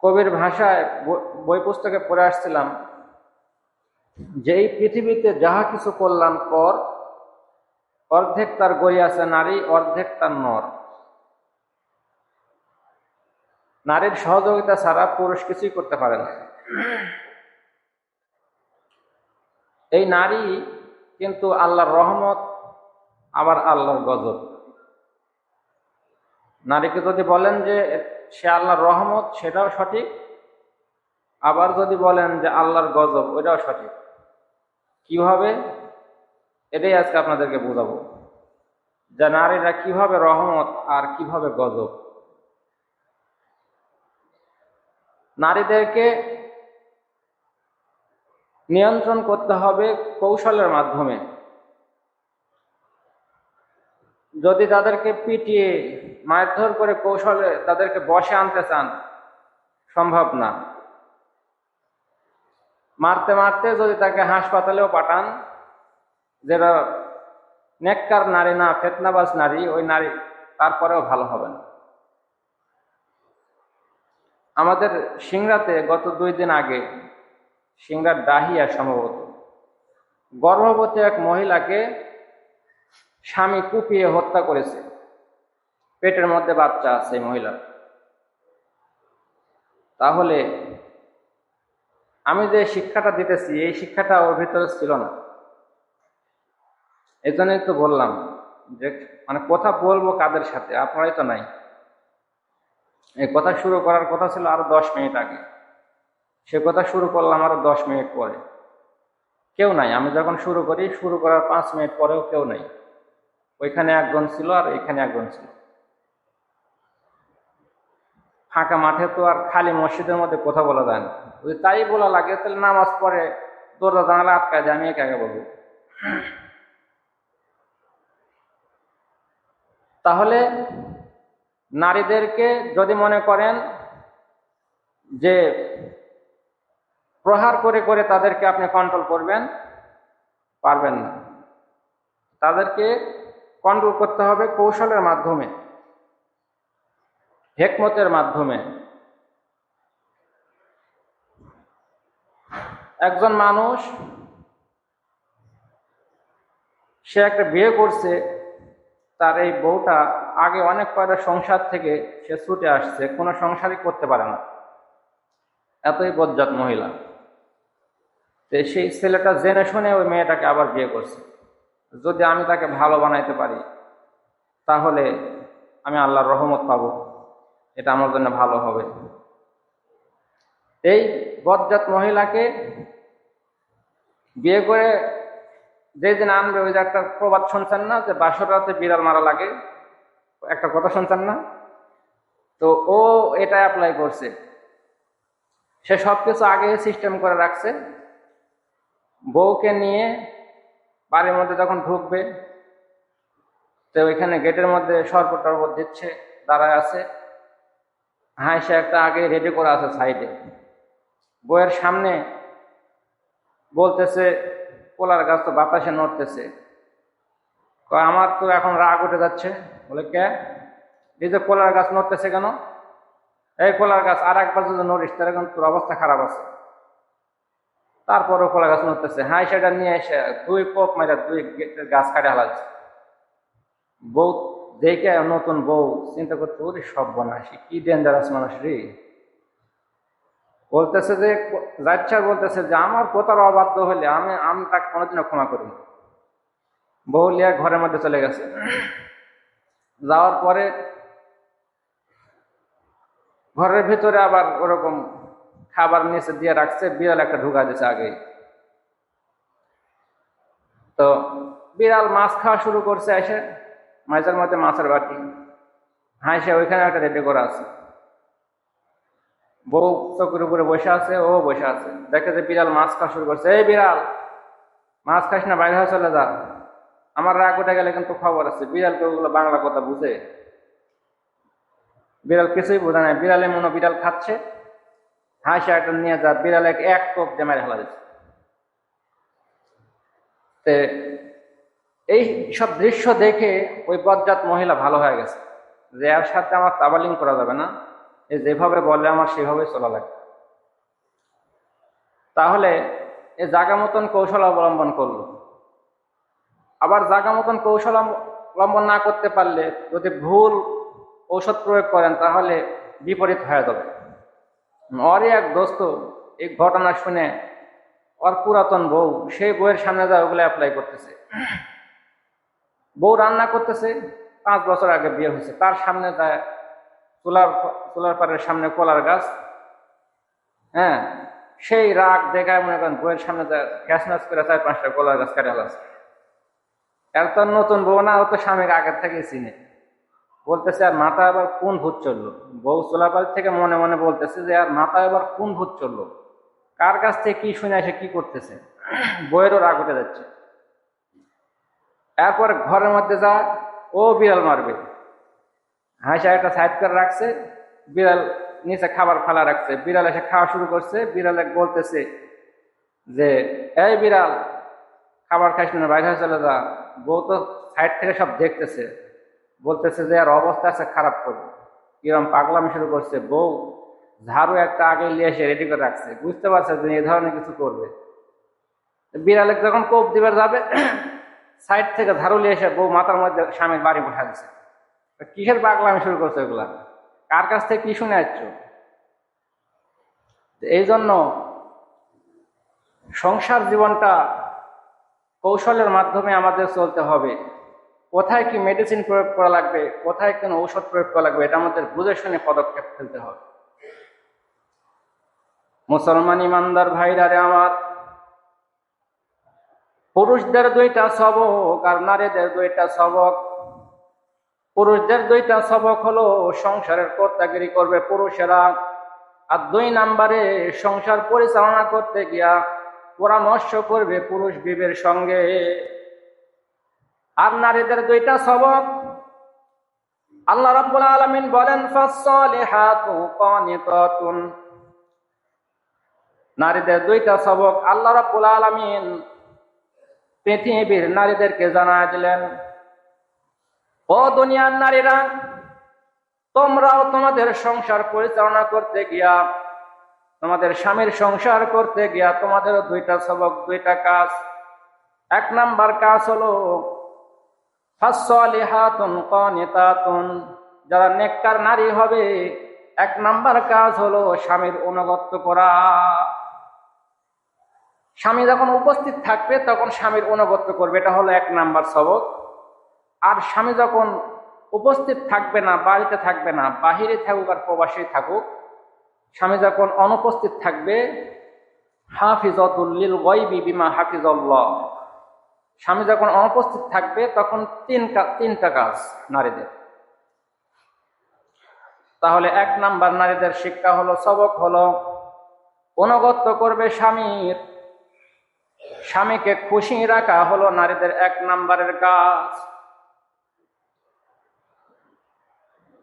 কবির ভাষায় বই পুস্তকে পড়ে আসছিলাম যে এই পৃথিবীতে যাহা কিছু কল্যাণ কর, অর্ধেক তার গড়িয়াছে নারী, অর্ধেক তার নর। নারীর সহযোগিতা ছাড়া পুরুষ কিছুই করতে পারে না। এই নারী কিন্তু আল্লাহর রহমত, আবার আল্লাহর গজব। নারীকে যদি বলেন যে সে আল্লাহর রহমত, সেটাও সঠিক, আবার যদি বলেন যে আল্লাহর গজব, ওইটাও সঠিক। কিভাবে? এটাই আজকে আপনাদেরকে বোঝাবো যে নারীরা কিভাবে রহমত আর কিভাবে গজব। নারীদেরকে নিয়ন্ত্রণ করতে হবে কৌশলের মাধ্যমে। যদি তাদেরকে পিটিয়ে মারধর করে কৌশলে তাদেরকে বশে আনতে চান, সম্ভব না। মারতে মারতে যদি তাকে হাসপাতালেও পাঠান, যেটা নেককার নারী না, ফেতনাবাজ নারী, ওই নারী তারপরেও ভালো হবে না। আমাদের সিংড়াতে গত 2 দিন আগে, সিংড়ার ডাহিয়া সম্ভবত, গর্ভবতী এক মহিলাকে স্বামী কুপিয়ে হত্যা করেছে। পেটের মধ্যে বাচ্চা আছে এই মহিলার। তাহলে আমি যে শিক্ষাটা দিতেছি, এই শিক্ষাটা ওর ভিতরে ছিল না। এই জন্যই তো বললাম যে মানে কথা বলবো কাদের সাথে, আপনারাই তো নাই। এই কথা শুরু করার কথা ছিল আরো 10 মিনিট আগে, সে কথা শুরু করলাম আরো 10 মিনিট পরে। কেউ নাই। আমি যখন শুরু করি, শুরু করার 5 মিনিট পরেও কেউ নাই। ওইখানে একজন ছিল আর এখানে একজন ছিল। ফাঁকা মাঠে তো আর খালি মসজিদের মধ্যে কথা বলা যায় না। যদি তাই বলা লাগে তাহলে নামাজ পড়ে দরজা জানালা আটকায় যায়, আমি একে আগে বলবো। তাহলে নারীদেরকে যদি মনে করেন যে প্রহার করে করে তাদেরকে আপনি কন্ট্রোল করবেন, পারবেন না। তাদেরকে কন্ট্রোল করতে হবে কৌশলের মাধ্যমে, হিকমতের মাধ্যমে। একজন মানুষ, সে একটা বিয়ে করছে, তার এই বউটা আগে অনেক কয়টা সংসার থেকে সে ছুটে আসছে, কোনো সংসারই করতে পারে না, এতই বজ্জাত মহিলা। তো সেই ছেলেটা জেনে শুনে ওই মেয়েটাকে আবার বিয়ে করছে। যদি আমি তাকে ভালো বানাইতে পারি তাহলে আমি আল্লাহর রহমত পাবো, এটা আমার জন্য ভালো হবে। এই বজ্জাত মহিলাকে বিয়ে করে যেদিন আনবে, ওই যে একটা প্রবাদ শুনছেন না যে বাসর রাতে বিড়াল মারা লাগে, একটা কথা শুনছেন না? তো ও এটা অ্যাপ্লাই করছে। সে সবকিছু আগে সিস্টেম করে রাখছে। বউকে নিয়ে বাড়ির মধ্যে যখন ঢুকবে, তো ওইখানে গেটের মধ্যে শরবত টরবত দিচ্ছে, দাঁড়ায় আছে। হ্যাঁ, সে একটা আগে রেডি করা আছে সাইডে। বউয়ের সামনে বলতেছে, কলার গাছ তো বাতাসে নড়তেছে। আমার তো এখন রাগ উঠে যাচ্ছে। বলে, কে? এই যে কলার গাছ নড়তেছে কেন? এই কলার গাছ আর একবার যদি নড়িস তাহলে কিন্তু তোর অবস্থা খারাপ আছে। তারপরও কলা গাছ নড়তেছে। হ্যাঁ, সেটা নিয়ে এসে 2 কোপ মেরে 2 গাছ কাটে হালাচ্ছে। বউ দেখে, নতুন বউ চিন্তা করতে, ওরে সর্বনাশী, কি ডেঞ্জারাস মানুষ রে। বলতেছে যে, যাচ্ছা বলতেছে যে আমার কথার অবাধ্য হলে আমি তাকে কোনোদিনও ক্ষমা করি না। বউ লিয়া ঘরের মধ্যে চলে গেছে। যাওয়ার পরে ঘরের ভিতরে আবার ওরকম খাবার নিচে দিয়ে রাখছে, বিড়াল একটা ঢুকা দিছে আগেই। তো বিড়াল মাছ খাওয়া শুরু করছে, এসে মাছের মধ্যে মাছের বাটি। হ্যাঁ, সে ওইখানে একটা রেডি করা আছে। বউ চোখের উপরে বসে আছে, ও বসে আছে, দেখে যে বিড়াল মাছ খাওয়া শুরু করছে। এই বিড়াল, মাছ খাস না, বাইরে হয়ে চলে যা। আমার রাগ উঠে গেলে কিন্তু খবর আছে। বিড়ালকে ওগুলো বাংলা কথা বুঝে? বিড়াল কিছুই বোঝে না। বিড়ালে মনে বিড়াল খাচ্ছে। হ্যাঁ, সে একটা নিয়ে যা, বিড়ালে এক টোপ দিয়ে মেরে ফেলা দিচ্ছে। এই সব দৃশ্য দেখে ওই বজ্জাত মহিলা ভালো হয়ে গেছে যে এর সাথে আমার তাবালিং করা যাবে না, এ যেভাবে বলে আমার সেভাবে চলা লাগবে। তাহলে এ জাগা মতন কৌশল অবলম্বন করলো। আবার জাগা মতন কৌশল অবলম্বন না করতে পারলে যদি ভুল ঔষধ প্রয়োগ করেন তাহলে বিপরীত হয়ে যাবে। ওরই এক দোস্ত এই ঘটনা শুনে ওর পুরাতন বউ সেই বউয়ের সামনে যায় ওগুলো অ্যাপ্লাই করতেছে। বউ রান্না করতেছে, 5 বছর আগে বিয়ে হয়েছে, তার সামনে যায় চুলার পাড়ের সামনে কলার গাছ। হ্যাঁ, সেই রাগ দেখায় মনে করেন বউয়ের সামনে যায় গ্যাস ম্যাচ করে 4-5টা কলার গাছ কাটা লাগছে। এর তো নতুন বউ না, ও তো স্বামীকে আগের থেকে চিনে। বলতেছে আর মাথা আবার কোন ভূত চললো। বউ চোলাপাল থেকে মনে মনে বলতেছে যে আর মাথা আবার কোন ভূত চললো, কার কাছ থেকে কি শুনে এসে কি করতেছে। বউয়েরও রাগ উঠে যাচ্ছে। এরপর ঘরের মধ্যে যা ও বিড়াল মারবে, হাঁসা একটা সাইড করে রাখছে, বিড়াল নিচে খাবার ফালা রাখছে। বিড়াল এসে খাওয়া শুরু করছে। বিড়াল বলতেছে যে এই বিড়াল খাবার খাইস না, বাইরে চলে যা। বউ তো সাইড থেকে সব দেখতেছে, বলতেছে যে আর অবস্থা আছে খারাপ করবে। কিরম পাগলামি শুরু করছে। বউ ঝাড়ু একটা আগে নিয়ে এসে রেডি করে রাখছে, বুঝতে পারছে যে এই ধরনের কিছু করবে। বিড়ালে যখন কোপ দিবার যাবে, সাইড থেকে ঝাড়ু নিয়ে এসে বউ মাথার মধ্যে স্বামীর বাড়ি বসা দিচ্ছে। কিসের পাগলামি শুরু করছে এগুলা, কার কাছ থেকে কি শুনে আসছ? এই জন্য সংসার জীবনটা কৌশলের মাধ্যমে আমাদের চলতে হবে। কোথায় কি মেডিসিন প্রয়োগ করা লাগবে, কোথায় কোন ঔষধ প্রয়োগ করা লাগবে, এটা আমাদের বুঝে শুনে পদক্ষেপ ফেলতে হবে। মুসলমান ইমানদার ভাইরা রে আমার, পুরুষদের 2টা সবক আর নারীদের 2টা সবক। পুরুষদের 2টা সবক হলো সংসারের কর্তাগিরি করবে পুরুষেরা, আর 2 নম্বরে সংসার পরিচালনা করতে গিয়া পরামর্শ করবে পুরুষ বিবের সঙ্গে। আর নারীদের 2টা সবক আল্লাহ রাব্বুল আলামিন বলেন ফাসসালিহাতু কানিতাতুন। নারীদের 2টা সবক আল্লাহ রাব্বুল আলামিন পৃথিবীর নারীদেরকে জানায় দিলেন, ও দুনিয়ার নারীরা, তোমরাও তোমাদের সংসার পরিচালনা করতে গিয়া, তোমাদের স্বামীর সংসার করতে গিয়া তোমাদেরও 2টা সবক, 2টা কাজ। 1 নাম্বার কাজ হলো ফাসসালিহাতুন কানিতাতুন, যারা নেককার নারী হবে 1 নাম্বার কাজ হলো স্বামীর অনুগত্য করা। স্বামী যখন উপস্থিত থাকবে তখন স্বামীর অনুগত্য করবে, এটা হলো 1 নাম্বার সবক। আর স্বামী যখন উপস্থিত থাকবে না, বাড়িতে থাকবে না, বাহিরে থাকুক আর প্রবাসী থাকুক, স্বামী যখন অনুপস্থিত থাকবে, হাফিজাতুল লিল গায়বি বিমা হাফিজাল্লাহ, স্বামী যখন অনুপস্থিত থাকবে তখন 3টা কাজ নারীদের। তাহলে 1 নাম্বার নারীদের শিক্ষা হলো, সবক হলো অনুগত্য করবে স্বামীর। স্বামীকে খুশি রাখা হলো নারীদের 1 নাম্বারের কাজ।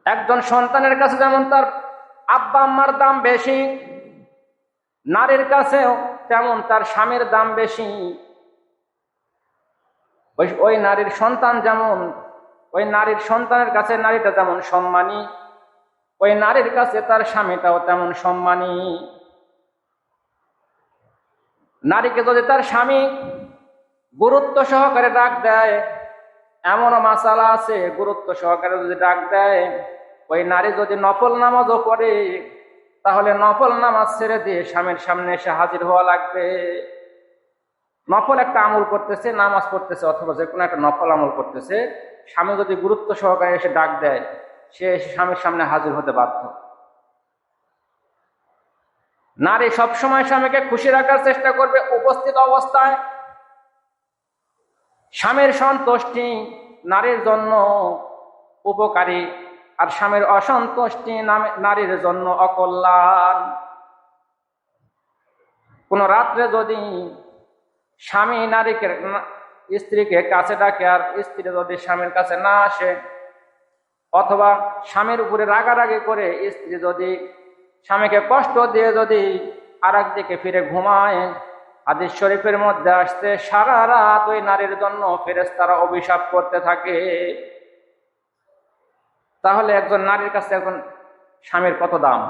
একজন সন্তানের কাছে যেমন তার আব্বা আম্মার দাম বেশি, নারীর কাছেও তেমন তার স্বামীর দাম বেশি। ওই নারীর সন্তান যেমন, ওই নারীর সন্তানের কাছে নারীটা যেমন সম্মানী, ওই নারীর কাছে তার স্বামীটাও তেমন সম্মানী। নারীকে যদি তার স্বামী গুরুত্ব সহকারে ডাক দেয়, এমনও মাসালা আছে, গুরুত্ব সহকারে যদি ডাক দেয়, ওই নারী যদি নফল নামাজও পড়ে, তাহলে নফল নামাজ ছেড়ে দিয়ে স্বামীর সামনে এসে হাজির হওয়া লাগবে। নফল একটা আমল করতেছে, নামাজ পড়তেছে অথবা যে কোনো একটা নফল আমল করতেছে, স্বামী যদি গুরুত্ব সহকারে এসে ডাক দেয়, সে এসে স্বামীর সামনে হাজির হতে বাধ্য। নারী সবসময় স্বামীকে খুশি রাখার চেষ্টা করবে উপস্থিত অবস্থায়। স্বামীর সন্তুষ্টি নারীর জন্য উপকারী, আর স্বামীর অসন্তুষ্টি নারীর জন্য অকল্যাণ। কোন রাত্রে যদি স্বামী স্ত্রীকে কাছে ডাকে আর স্ত্রী যদি স্বামীর কাছে না আসে, অথবা স্বামীর উপরে রাগারাগি করে স্ত্রী যদি স্বামীকে কষ্ট দিয়ে যদি আর একদিকে ফিরে ঘুমায়, হাদিস শরীফের মধ্যে আসতে সারা রাত ওই নারীর জন্য ফেরেশতারা অভিশাপ করতে থাকে। তাহলে একজন নারীর কাছে একজন স্বামীর কত দাম।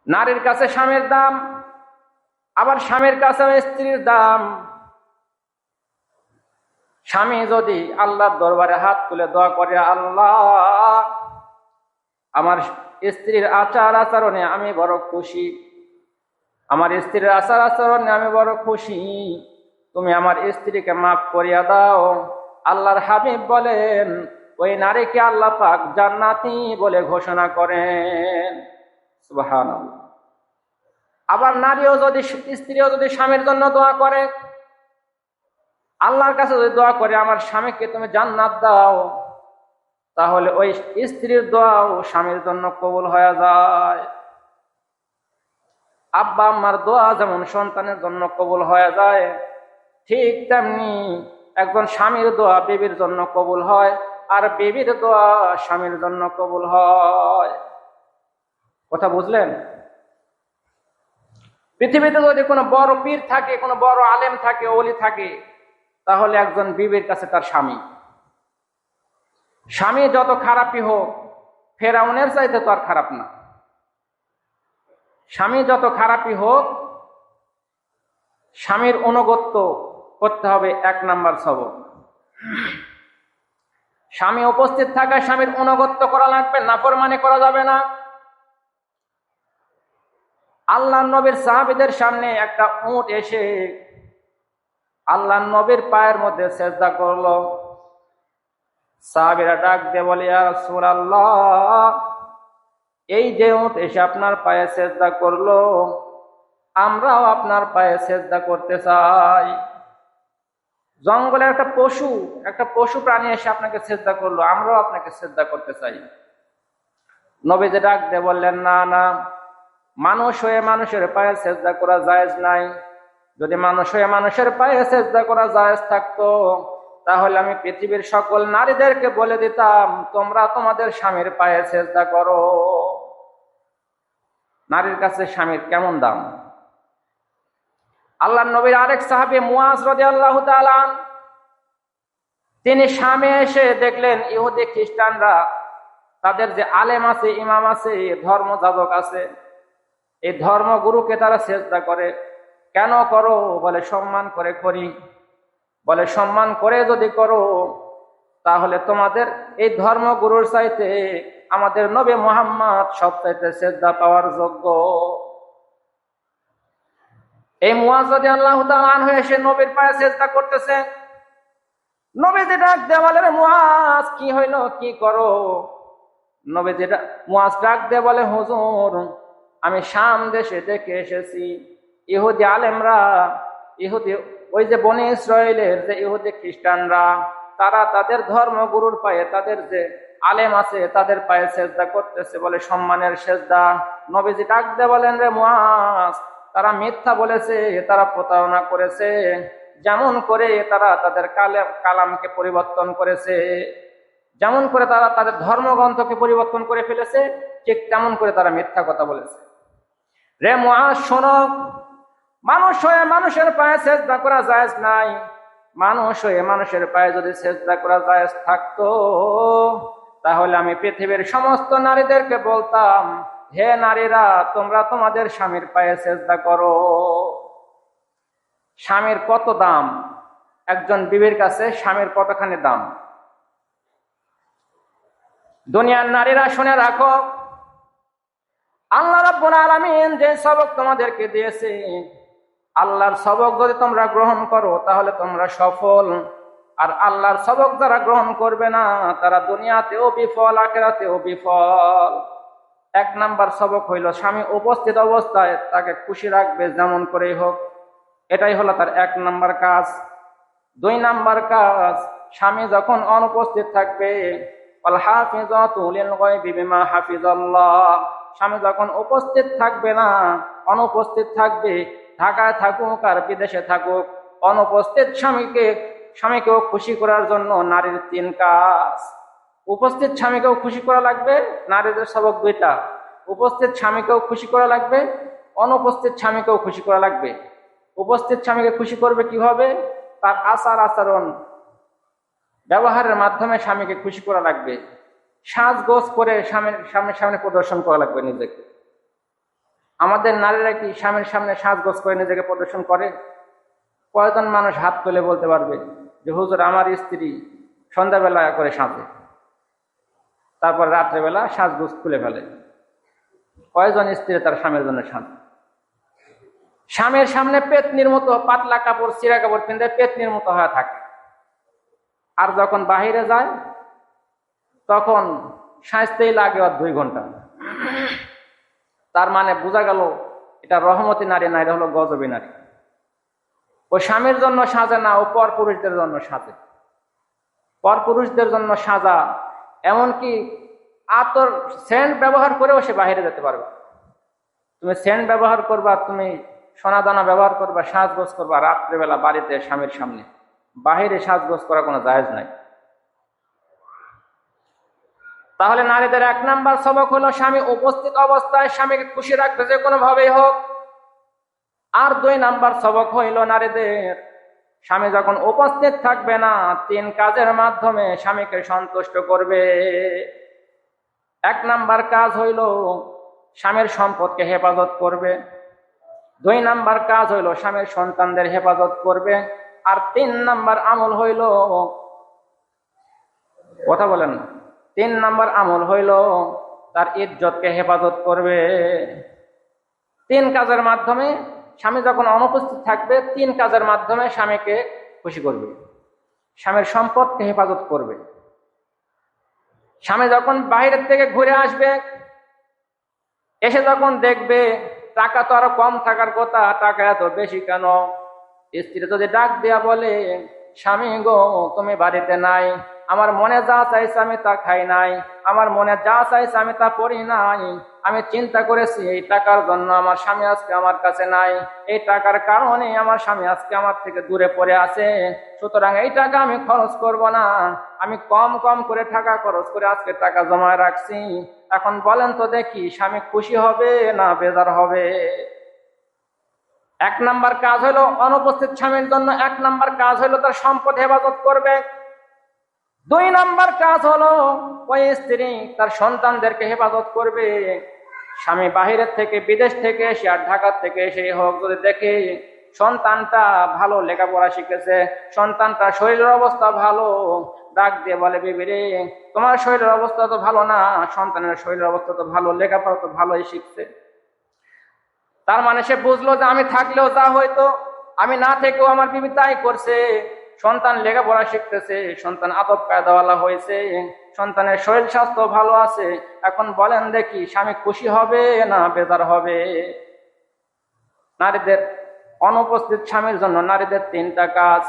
নারীর কাছে স্বামীর দাম, আবার স্বামীর কাছে স্ত্রীর দাম। স্বামী যদি আল্লাহর দরবারে হাত তুলে দোয়া করে, আল্লাহ আমার স্ত্রীর আচার আচরণে আমি বড় খুশি, আমার স্ত্রীর আচার আচরণে আমি বড় খুশি, তুমি আমার স্ত্রীকে মাফ করিয়া দাও। আল্লাহর হাবিব বলেন, ওই নারীকে আল্লাহ পাক জান্নাতি বলে ঘোষণা করেন। সুবহানাল্লাহ। আবার নারীও যদি, স্ত্রীও যদি স্বামীর জন্য দোয়া করে, আল্লাহর কাছে যদি দোয়া করে আমার স্বামীকে তুমি জান্নাত দাও, তাহলে ওই স্ত্রীর দোয়াও স্বামীর জন্য কবুল হয়ে যায়। আব্বা আম্মার দোয়া যেমন সন্তানের জন্য কবুল হয়ে যায়, ঠিক তেমনি একজন স্বামীর দোয়া বিবির জন্য কবুল হয়, আর বিবির দোয়া স্বামীর জন্য কবুল হয়। কথা বুঝলেন? পৃথিবীতে যদি কোনো বড় পীর থাকে, কোনো বড় আলেম থাকে, ওলি থাকে, তাহলে একজন বিবির কাছে তার স্বামী। স্বামী যত খারাপই হোক, ফেরাউনের চাইতে তো আর খারাপ না। স্বামী যত খারাপই হোক, স্বামীর অনুগত্য করতে হবে 1 নাম্বার সবক। স্বামী উপস্থিত থাকায় স্বামীর অনুগত্য করা লাগবে, নাফরমানি করা যাবে না। আল্লাহর নবীর সাহাবীদের সামনে একটা উট এসে আল্লাহর নবীর পায়ের মধ্যে সেজদা করলো। সাহাবীরা ডাক দিয়ে বলে, ইয়া রাসূলুল্লাহ, এই যে উট এসে আপনার পায়ে সেজদা করলো, আমরাও আপনার পায়ে সেজদা করতে চাই। জঙ্গলের একটা পশু প্রাণী এসে আপনাকে সেজদা করলো, আমরাও আপনাকে সেজদা করতে চাই। নবীজি ডাক দিয়ে বললেন, না না, মানুষ হয়ে মানুষের পায়ে সেজদা করা জায়েজ নাই। যদি মানুষ হয়ে মানুষের পায়ে সেজদা করা জায়েজ থাকতো, তাহলে আমি পৃথিবীর সকল নারীদেরকে বলে দিতাম, তোমরা তোমাদের স্বামীর পায়ে সেজদা করো। নারীর কাছে স্বামীর কেমন দাম। আল্লাহর নবীর আরেক সাহাবী মুয়াজ রাদিয়াল্লাহু তাআলা, তিনি শামে এসে দেখলেন ইহুদি খ্রিস্টানরা, তাদের যে আলেম আছে, ইমাম আছে, ধর্ম যাজক আছে, এই ধর্মগুরুকে তারা সেজদা করে। কেন করো? বলে সম্মান করে করি। বলে সম্মান করে যদি করো, তাহলে তোমাদের এই ধর্মগুরুর চাইতে আমাদের নবী মুহাম্মদ সবচাইতে সেজদা পাওয়ার যোগ্য। এই মুয়াজ রাদিয়াল্লাহু তাআলা আনহু এসে নবীর পায়ে সেজদা করতেছে। নবীজি ডাক দিয়ে বলে, রে মুয়াজ, কি হইল, কি করো? মুয়াজ ডাক দিয়ে বলে, হুজুর, আমি শাম দেশে দেখে এসেছি, ইহুদি আলেমরা, ওই যে বনি ইসরায়েলের যে ইহুদি খ্রিস্টানরা, তারা তাদের ধর্মগুরুর পায়ে, তাদের যে আলেম আছে তাদের পায়ে সেজদা করতেছে, বলে সম্মানের সেজদা। নবীজি ডাক দিয়ে বলেন, রে মুয়াজ, তারা মিথ্যা বলেছে, তারা প্রতারণা করেছে। যেমন করে তারা তাদের কালামকে পরিবর্তন করেছে, যেমন করে তারা তাদের ধর্মগ্রন্থকে পরিবর্তন করে ফেলেছে, ঠিক তেমন করে তারা মিথ্যা কথা বলেছে। রে মুয়াজ, শোনো, মানুষ হয়ে মানুষের পায়ে সেজদা করা জায়েজ নাই। মানুষ হয়ে মানুষের পায়ে যদি সেজদা করা জায়েজ থাকতো, তাহলে আমি পৃথিবীর সমস্ত নারীদেরকে বলতাম, হে নারীরা, তোমরা তোমাদের স্বামীর পায়ে সেজদা করো। স্বামীর কত দাম, একজন বিবির কাছে স্বামীর কতখানি দাম। দুনিয়ার নারীরা শুনে রাখো, আল্লাহ রাব্বুল আলামিন যে সবক তোমাদেরকে দিয়েছে, আল্লাহর সবক যদি তোমরা গ্রহণ করো তাহলে তোমরা সফল। আর আল্লাহর সবক যারা গ্রহণ করবে না, তারা দুনিয়াতেও বিফল, আখিরাতেও বিফল। 1 নাম্বার সবক হইল, স্বামী উপস্থিত অবস্থায় তাকে খুশি রাখবে যেমন করেই হোক, এটাই হলো তার 1 নাম্বার কাজ। 2 নাম্বার কাজ, স্বামী যখন অনুপস্থিত থাকবে, ওয়াল হাফিজাতু লিল গায়বি বিমা হাফিজাল্লাহ, স্বামী যখন উপস্থিত থাকবে না, অনুপস্থিত থাকবে, ঢাকায় থাকুক আর বিদেশে থাকুক, অনুপস্থিত স্বামীকেও খুশি করার জন্য নারীর 3 কাজ। উপস্থিত স্বামীকেও খুশি করা লাগবে, নারীদের সবক 2টা, উপস্থিত স্বামীকেও খুশি করা লাগবে, অনুপস্থিত স্বামীকেও খুশি করা লাগবে। উপস্থিত স্বামীকে খুশি করবে কিভাবে? তার আচার আচরণ ব্যবহারের মাধ্যমে স্বামীকে খুশি করা লাগবে। সাজগোজ করে স্বামীর সামনে সামনে প্রদর্শন করা লাগবে নিজেকে। আমাদের নারীরা কি স্বামীর সামনে সাজগোজ করে নিজেকে প্রদর্শন করে? কয়জন মানুষ হাত তুলে বলতে পারবে যে হুজুর আমার স্ত্রী সন্ধ্যাবেলা করে সাজে, তারপর রাত্রেবেলা সাজগোজ খুলে ফেলে? কয়জন স্ত্রী তার স্বামীর জন্য সাজে? স্বামীর সামনে পেতনির মতো পাতলা কাপড় চিরা কাপড় পিনতে পেতনির মতো হয়ে থাকে, আর যখন বাহিরে যায় তখন সাজতেই লাগে 2 ঘন্টা। তার মানে বোঝা গেল এটা রহমতি নারী না, এটা হলো গজবী নারী। ও স্বামীর জন্য সাজে না, ও পর পুরুষদের জন্য সাজে। পর পুরুষদের জন্য সাজা, এমনকি আতর সেন্ট ব্যবহার করেও সে বাহিরে যেতে পারবে। তুমি সেন্ট ব্যবহার করবা, তুমি সোনাদানা ব্যবহার করবা, সাজগোজ করবা, রাত্রেবেলা বাড়িতে স্বামীর সামনে, বাহিরে সাজগোজ করা কোনো জায়েজ নাই। তাহলে নারীদের 1 নাম্বার সবক হলো স্বামী উপস্থিত অবস্থায় স্বামীকে খুশি রাখবে যে কোনো ভাবেই হোক। আর 2 নাম্বার সবক হইল নারীদের স্বামী যখন উপস্থিত থাকবে না 3 কাজের মাধ্যমে স্বামীকে সন্তুষ্ট করবে। 1 নাম্বার কাজ হইল স্বামীর সম্পদকে হেফাজত করবে, 2 নাম্বার কাজ হইল স্বামীর সন্তানদের হেফাজত করবে, আর 3 নাম্বার আমল হইল, কথা বলেন না, 3 নাম্বার আমল হইল তার ইজ্জতকে হেফাজত করবে। 3 কাজের মাধ্যমে স্বামী যখন অনুপস্থিত থাকবে, 3 কাজের মাধ্যমে স্বামীকে খুশি করবে। স্বামীর সম্পদকে হেফাজত করবে। স্বামী যখন বাইরের থেকে ঘুরে আসবে, এসে যখন দেখবে টাকা তো আরো কম থাকার কথা, টাকা এত বেশি কেন? স্ত্রী যদি ডাক দেয়া বলে, স্বামী গো তুমি বাড়িতে নাই, আমার মনে যা চাইছে আমি তা খাই নাই, আমার মনে যা চাইছে আমি তা পড়ি নাই, আমি চিন্তা করেছি এই টাকার জন্য আমার স্বামী আজকে আমার কাছে নাই, এই টাকার কারণে আমার স্বামী আজকে আমার থেকে দূরে পড়ে আছে, সুতরাং এই টাকা আমি খরচ করব না, আমি কম কম করে টাকা খরচ করে আজকে টাকা জমায় রাখছি। এখন বলেন তো দেখি স্বামী খুশি হবে না বেজার হবে? 1 নাম্বার কাজ হলো অনুপস্থিত স্বামীর জন্য 1 নাম্বার কাজ হলো তার সম্পদ হেফাজত করবে। 2 নাম্বার কাজ হলো ওই স্ত্রী তার সন্তানদেরকে হেফাজত করবে। স্বামী বাহিরের থেকে, বিদেশ থেকে এসে আর ঢাকা থেকে এসে হোক, যদি দেখে সন্তানটা ভালো লেখাপড়া শিখেছে, সন্তানটা শরীরের অবস্থা ভালো, ডাক দিয়ে বলে বিবি রে তোমার শরীরের অবস্থা তো ভালো না, সন্তানের শরীরের অবস্থা তো ভালো, লেখাপড়া তো ভালোই শিখছে। তার মানে সে বুঝলো যে আমি থাকলেও যা হয়তো, আমি না থেকেও আমার বিবি তাই করছে, সন্তান লেখাপড়া শিখতেছে, সন্তান আদব কায়দাওয়ালা হয়েছে, সন্তানের শরীর স্বাস্থ্য ভালো আছে। এখন বলেন দেখি স্বামী খুশি হবে না বেজার হবে? নারীদের অনুপস্থিত স্বামীর জন্য নারীদের 3টা কাজ।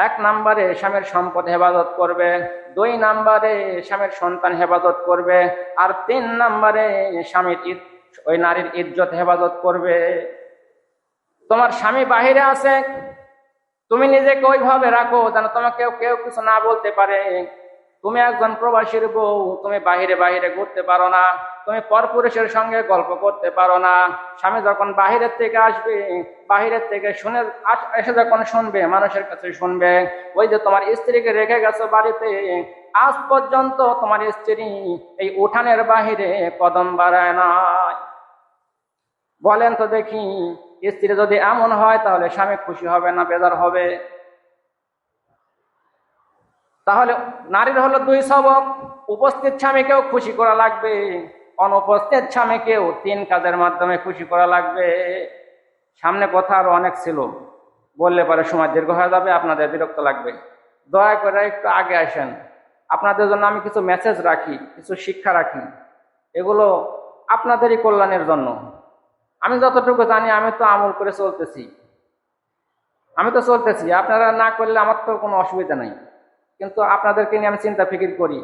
1 নাম্বারে স্বামীর সম্পদ হেফাজত করবে, 2 নাম্বারে স্বামীর সন্তান হেফাজত করবে, আর 3 নাম্বারে স্বামীর ওই নারীর ইজ্জত হেফাজত করবে। তোমার স্বামী বাহিরে আছে, তুমি নিজেকে ওইভাবে রাখো যেন তোমাকে কেউ কিছু না বলতে পারে। তুমি একজন প্রবাসীর বউ, তুমি বাহিরে বাহিরে ঘুরতে পারো না, তুমি পরপুরুষের সঙ্গে গল্প করতে পারো না। স্বামী যখন বাহিরের থেকে আসবে, বাহিরের থেকে শুনে এসে যখন শুনবে, মানুষের কাছে শুনবে ওই যে তোমার স্ত্রীকে রেখে গেছো বাড়িতে, আজ পর্যন্ত তোমার স্ত্রী এই উঠানের বাহিরে কদম বাড়ায় নাই। বলেন তো দেখি স্ত্রী যদি এমন হয় তাহলে স্বামী খুশি হবে না বেজার হবে? তাহলে নারীর হলো 2 সবক, উপস্থিত স্বামীকেও খুশি করা লাগবে, অনুপস্থিত স্বামীকেও 3 কাজের মাধ্যমে খুশি করা লাগবে। সামনে কথা আরো অনেক ছিল, বললে পরে সময় দীর্ঘ হয়ে যাবে, আপনাদের বিরক্ত লাগবে। দয়া করে একটু আগে আসেন, আপনাদের জন্য আমি কিছু মেসেজ রাখি, কিছু শিক্ষা রাখি, এগুলো আপনাদেরই কল্যাণের জন্য। আমি যতটুকু জানি আমি তো আমল করে চলতেছি, আপনারা না করলে আমার তো কোনো অসুবিধা নাই, কিন্তু আপনাদেরকে নিয়ে আমি চিন্তা ফিকির করি।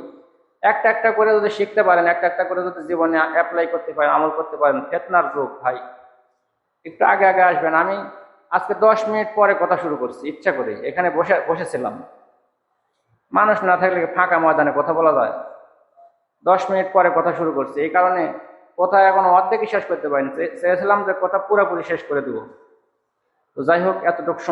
একটা একটা করে যদি শিখতে পারেন, একটা একটা করে যদি জীবনে অ্যাপ্লাই করতে পারেন, আমল করতে পারেন, ফেতনার যুগ ভাই। একটু আগে আগে আসবেন। আমি আজকে 10 মিনিট পরে কথা শুরু করছি ইচ্ছা করে, এখানে বসেছিলাম। মানুষ না থাকলে ফাঁকা ময়দানে কথা বলা যায়? 10 মিনিট পরে কথা শুরু করছি, এই কারণে কথা এখন অর্ধেকই শেষ করতে পারিনি, চেয়েছিলাম যে কথা পুরোপুরি শেষ করে দেবো। তো যাই হোক, এতটুকু সময়